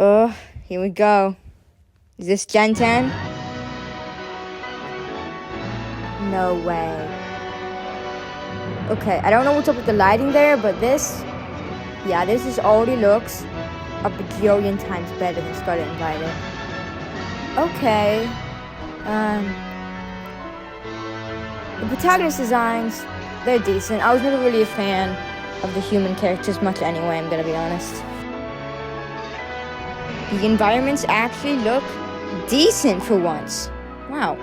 Oh, here we go. Is this Gen 10? No way. Okay, I don't know what's up with the lighting there, but this just already looks a bajillion times better than Scarlet and Violet. Okay. The protagonist designs, they're decent. I was never really a fan of the human characters much anyway, I'm gonna be honest. The environments actually look decent for once. Wow.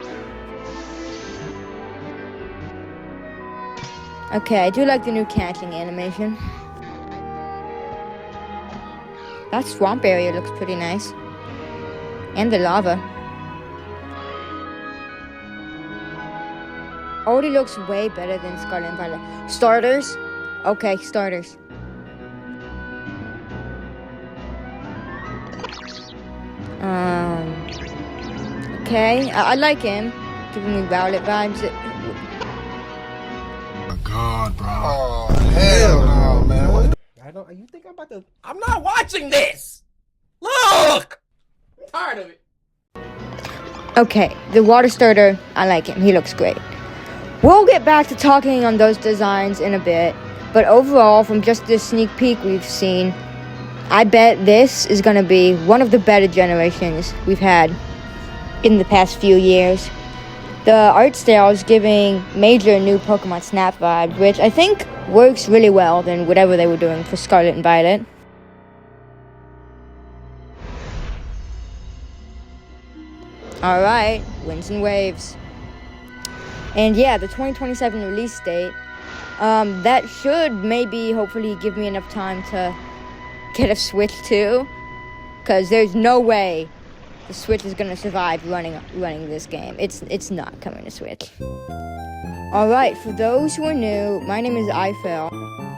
Okay, I do like the new catching animation. That swamp area looks pretty nice. And the lava. Already looks way better than Scarlet and Violet. Starters? Okay, starters. Okay, I like him. Giving me Violet vibes. Oh my God, bro. Oh, hell no, man. What? You think I'm about to... I'm not watching this! Look! I'm tired of it. Okay, the water starter, I like him. He looks great. We'll get back to talking on those designs in a bit, but overall, from just this sneak peek we've seen, I bet this is going to be one of the better generations we've had in the past few years. The art style is giving major new Pokemon Snap vibes, which I think works really well than whatever they were doing for Scarlet and Violet. Alright, winds and waves. And yeah, the 2027 release date, that should maybe hopefully give me enough time to get a Switch too, because there's no way the Switch is gonna survive running this game. It's not coming to Switch. Alright, for those who are new, my name is Eiffel.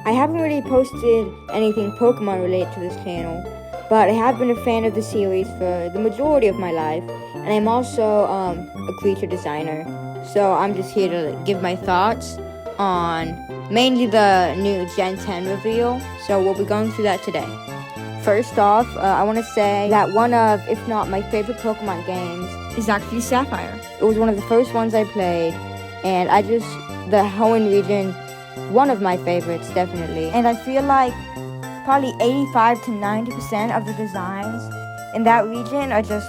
I haven't really posted anything Pokemon related to this channel, but I have been a fan of the series for the majority of my life, and I'm also a creature designer. So I'm just here to give my thoughts on mainly the new Gen 10 reveal. So we'll be going through that today. First off, I want to say that one of, if not my favorite Pokemon games, is actually Sapphire. It was one of the first ones I played, and the Hoenn region, one of my favorites, definitely. And I feel like probably 85 to 90% of the designs in that region are just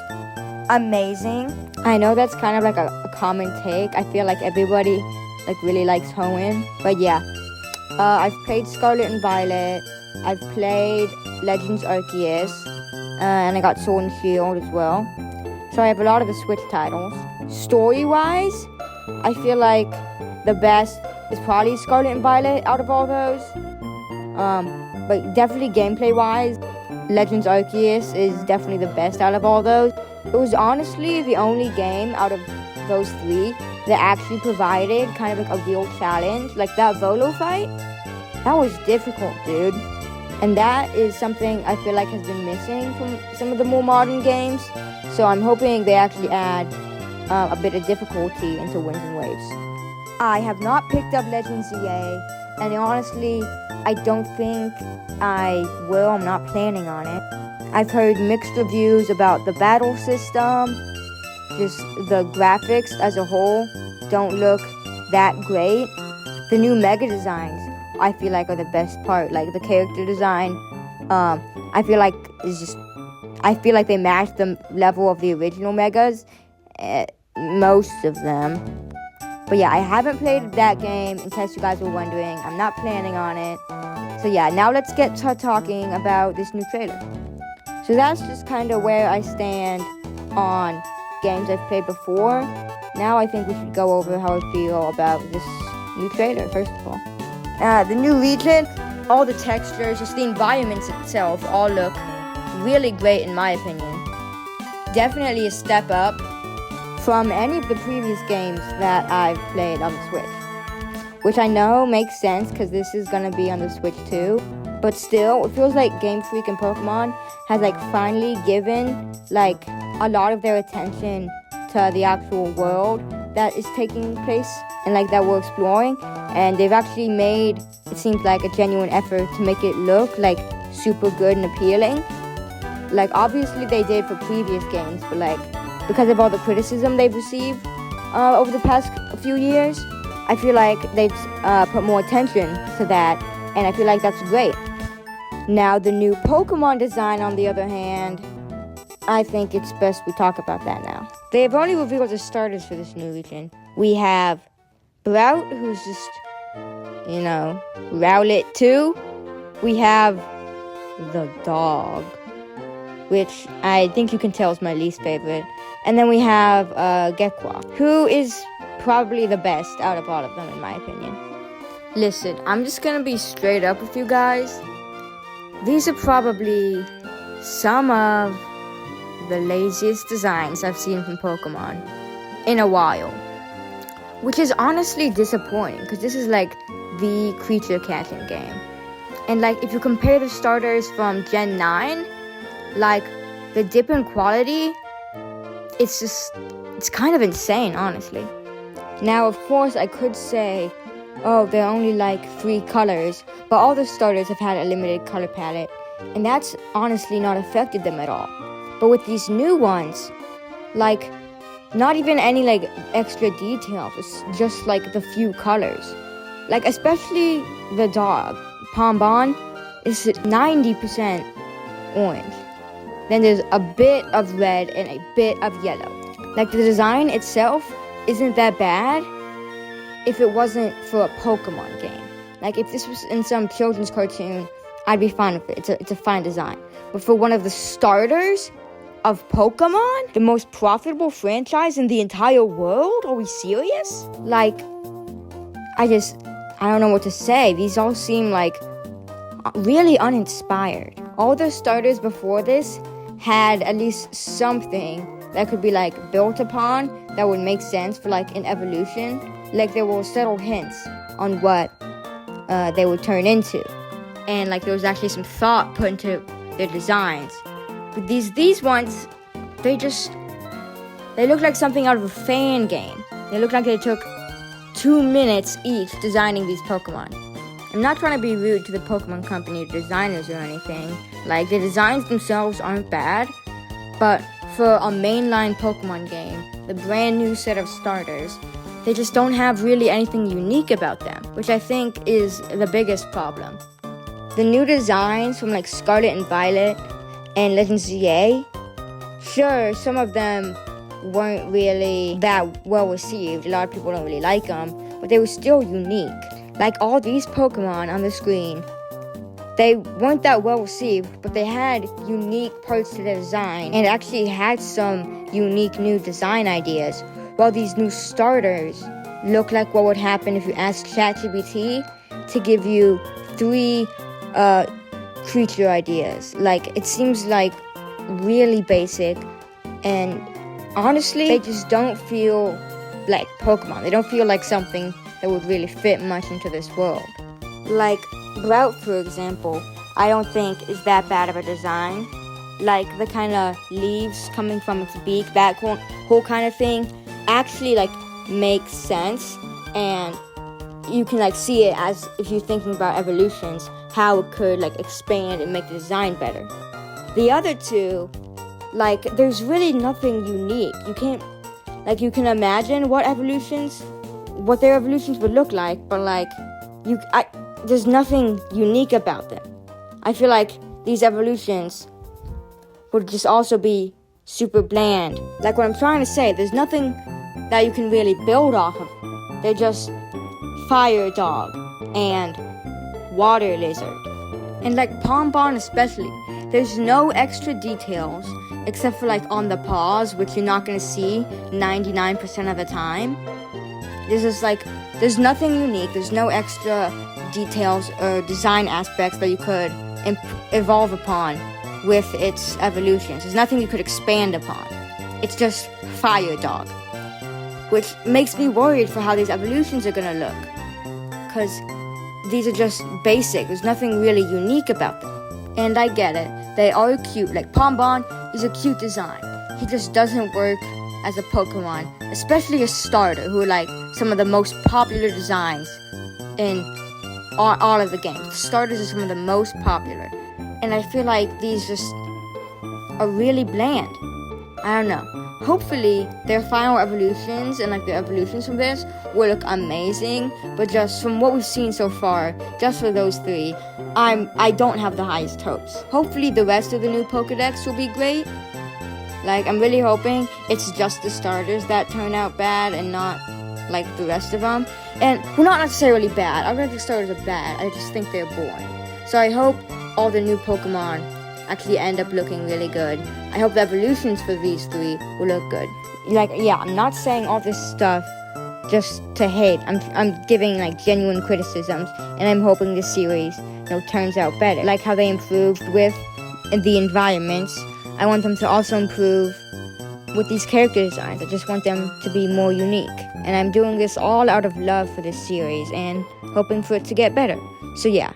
amazing. I know that's kind of like a common take. I feel like everybody really likes Hoenn, but yeah. I've played Scarlet and Violet. I've played Legends Arceus, and I got Sword and Shield as well. So I have a lot of the Switch titles. Story-wise, I feel like the best is probably Scarlet and Violet out of all those. But definitely gameplay-wise, Legends Arceus is definitely the best out of all those. It was honestly the only game out of those three that actually provided kind of like a real challenge. Like that Volo fight, that was difficult, dude. And that is something I feel like has been missing from some of the more modern games. So I'm hoping they actually add a bit of difficulty into Winds and Waves. I have not picked up Legends EA, and honestly, I don't think I will. I'm not planning on it. I've heard mixed reviews about the battle system. Just the graphics as a whole don't look that great. The new mega designs, I feel like, are the best part. Like the character design, I feel like they match the level of the original megas, most of them. But yeah, I haven't played that game, in case you guys were wondering. I'm not planning on it. So yeah, now let's get to talking about this new trailer. So that's just kind of where I stand on games I've played before. Now I think we should go over how I feel about this new trailer, first of all. The new region, all the textures, just the environments itself all look really great in my opinion. Definitely a step up from any of the previous games that I've played on the Switch. Which I know makes sense because this is going to be on the Switch too. But still, it feels like Game Freak and Pokemon has finally given a lot of their attention to the actual world that is taking place and that we're exploring, and they've actually made, it seems like, a genuine effort to make it look super good and appealing. Like, obviously they did for previous games, but like, because of all the criticism they've received over the past few years, I feel like they've put more attention to that, and I feel like that's great. Now, the new Pokemon design, on the other hand, I think it's best we talk about that now. They have only revealed the starters for this new region. We have Grout, who's just, Rowlet 2. We have the dog, which I think you can tell is my least favorite. And then we have Gekwa, who is probably the best out of all of them, in my opinion. Listen, I'm just gonna be straight up with you guys. These are probably some of the laziest designs I've seen from Pokemon in a while. Which is honestly disappointing, because this is like the creature catching game. And like, if you compare the starters from Gen 9, like, the dip in quality, it's kind of insane, honestly. Now, of course, I could say, oh, there are only like 3 colors, but all the starters have had a limited color palette, and that's honestly not affected them at all. But with these new ones, like, not even any like extra details, it's just like the few colors. Like, especially the dog, Pombon, is 90% orange. Then there's a bit of red and a bit of yellow. Like, the design itself isn't that bad if it wasn't for a Pokemon game. Like, if this was in some children's cartoon, I'd be fine with it. It's a fine design. But for one of the starters of Pokemon, the most profitable franchise in the entire world? Are we serious? Like, I don't know what to say. These all seem like really uninspired. All the starters before this had at least something that could be like built upon that would make sense for like an evolution. Like, there were subtle hints on what they would turn into, and like there was actually some thought put into their designs. But these ones, they look like something out of a fan game. They look like they took 2 minutes each designing these Pokemon. I'm not trying to be rude to the Pokemon Company designers or anything. Like, the designs themselves aren't bad, but for a mainline Pokemon game, the brand new set of starters, they just don't have really anything unique about them, which I think is the biggest problem. The new designs from like Scarlet and Violet and Legends ZA, sure, some of them weren't really that well received. A lot of people don't really like them, but they were still unique. Like, all these Pokemon on the screen, they weren't that well received, but they had unique parts to their design and actually had some unique new design ideas. While these new starters look like what would happen if you asked ChatGPT to give you 3 creature ideas. Like, it seems like really basic, and honestly, they just don't feel like Pokemon. They don't feel like something that would really fit much into this world. Like, Grout, for example, I don't think is that bad of a design. Like, the kind of leaves coming from its beak, that whole kind of thing, actually like makes sense, and you can like see it as if you're thinking about evolutions, how it could like expand and make the design better. The other two, like, there's really nothing unique. You can imagine what their evolutions would look like, but like, there's nothing unique about them. I feel like these evolutions would just also be super bland. Like, what I'm trying to say, there's nothing that you can really build off of. They're just Fire Dog and Water Lizard. And like Pombon especially, there's no extra details except for like on the paws, which you're not going to see 99% of the time. There's nothing unique. There's no extra details or design aspects that you could evolve upon with its evolutions. There's nothing you could expand upon. It's just Fire Dog, which makes me worried for how these evolutions are gonna look, because these are just basic. There's nothing really unique about them. And I get it, they are cute. Like, Pombon is a cute design. He just doesn't work as a Pokemon, especially a starter, who are like some of the most popular designs in all of the games. The starters are some of the most popular, and I feel like these just are really bland. I don't know. Hopefully, their final evolutions and like the evolutions from this will look amazing. But just from what we've seen so far, just for those 3, I don't have the highest hopes. Hopefully, the rest of the new Pokedex will be great. Like, I'm really hoping it's just the starters that turn out bad and not like the rest of them. And well, not necessarily bad. I don't think the starters are bad. I just think they're boring. So I hope all the new Pokemon actually end up looking really good. I hope the evolutions for these 3 will look good. Like, yeah, I'm not saying all this stuff just to hate. I'm giving like genuine criticisms, and I'm hoping this series, turns out better. Like how they improved with the environments. I want them to also improve with these character designs. I just want them to be more unique. And I'm doing this all out of love for this series and hoping for it to get better. So yeah.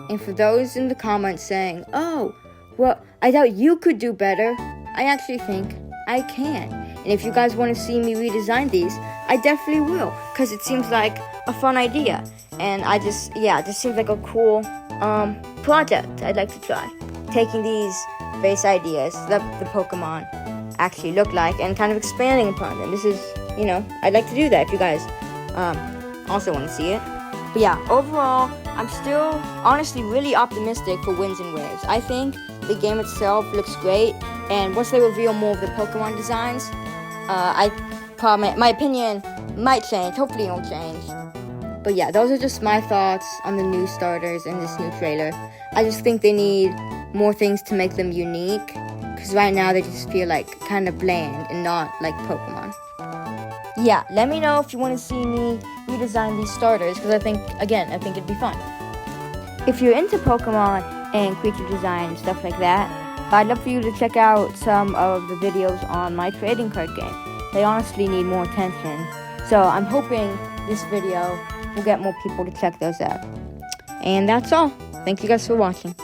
And for those in the comments saying, oh, well, I thought you could do better, I actually think I can. And if you guys want to see me redesign these, I definitely will, because it seems like a fun idea. And it just seems like a cool project I'd like to try. Taking these base ideas that the Pokemon actually look like and kind of expanding upon them. This is, I'd like to do that if you guys also want to see it. But yeah, overall, I'm still honestly really optimistic for Winds and Waves. I think the game itself looks great, and once they reveal more of the Pokemon designs, my opinion might change. Hopefully it won't change. But yeah, those are just my thoughts on the new starters in this new trailer. I just think they need more things to make them unique, because right now they just feel like kind of bland and not like Pokemon. Yeah, let me know if you want to see me redesign these starters, because I think it'd be fun. If you're into Pokemon and creature design and stuff like that, I'd love for you to check out some of the videos on my trading card game. They honestly need more attention, so I'm hoping this video will get more people to check those out. And that's all. Thank you guys for watching.